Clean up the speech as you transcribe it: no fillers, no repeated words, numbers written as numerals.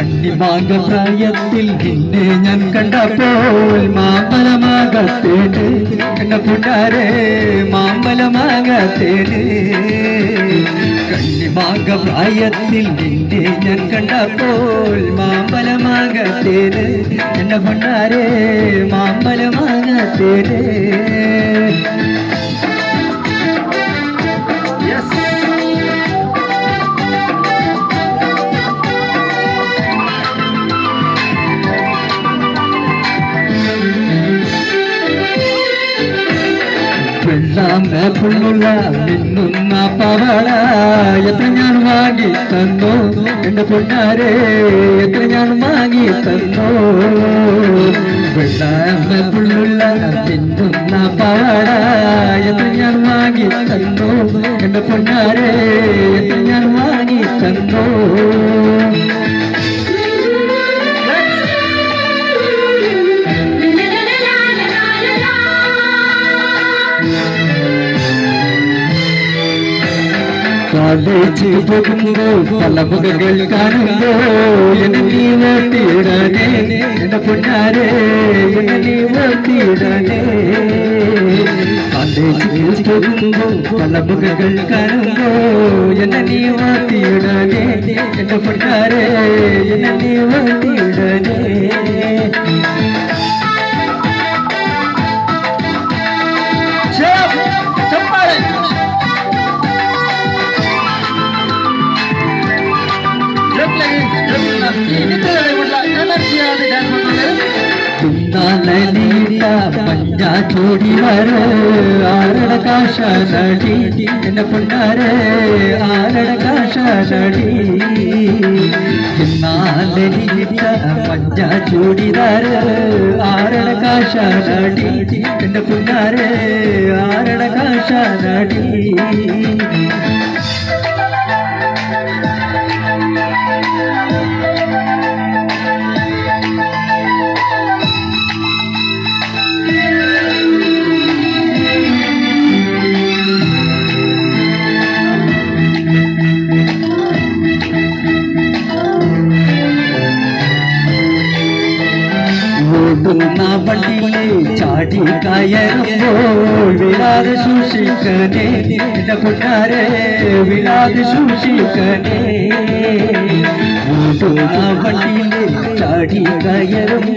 കന്നിമാങ്ക പ്രായത്തിൽ നിന്നെ ഞാൻ കണ്ടപ്പോൾ മാമ്പലമാകത്തേന് എന്നെ പുണ്ടാരെ മാമ്പലമാകത്തേന് കന്നിമാങ്ക പ്രായത്തിൽ നിന്നെ ഞാൻ കണ്ടപ്പോൾ മാമ്പലമാകത്തേന് എന്നെ പുണ്ടാരെ മാമ്പലമാകത്തേന് വെള്ളാമ്പുള്ള മിന്നുന്ന പവള എത്ര ഞാൻ വാങ്ങി തന്നോ എന്റെ പൊന്നാരെ എത്ര ഞാൻ വാങ്ങി തന്നോ വെള്ളാമ്പുള്ള മിന്നുന്ന പവള എത്ര ഞാൻ വാങ്ങി തന്നോ എന്റെ പൊന്നാരെ എത്ര ഞാൻ വാങ്ങി തന്നോ കോളേജ് പോകുമ്പോൾ പലമുഖങ്ങൾ കാണുമ്പോ എന്നെ നീ ഓട്ടിയിടണേ എന്റെ പൊന്നാരെ എന്നെ നീ ഓട്ടിയിടണേ കോളേജ് പോകുമ്പോൾ പലമുഖങ്ങൾ കാണുമ്പോ എന്നെ നീ ഓട്ടിയിടണേ എന്റെ പൊന്നാരെ എന്നെ നീ ഓട്ടിയിടണേ പഞ്ചാ ചോടി വര ആരട കാശ നടി എന്നെ പൊന്നാരെ ആരട കാശ നടി പഞ്ചാ ചോടിതാര ആരട കാശ നടി എന്റെ പൊന്നാരെ ആരട കാശ നടി വണ്ടിയിലെ ചാടി കയറുമ്പോൾ വിടാതെ സൂക്ഷിക്കണേ എന്റെ പൊന്നാരെ വിടാതെ സൂക്ഷിക്കണേ വണ്ടിയിലെ ചാടി കയറും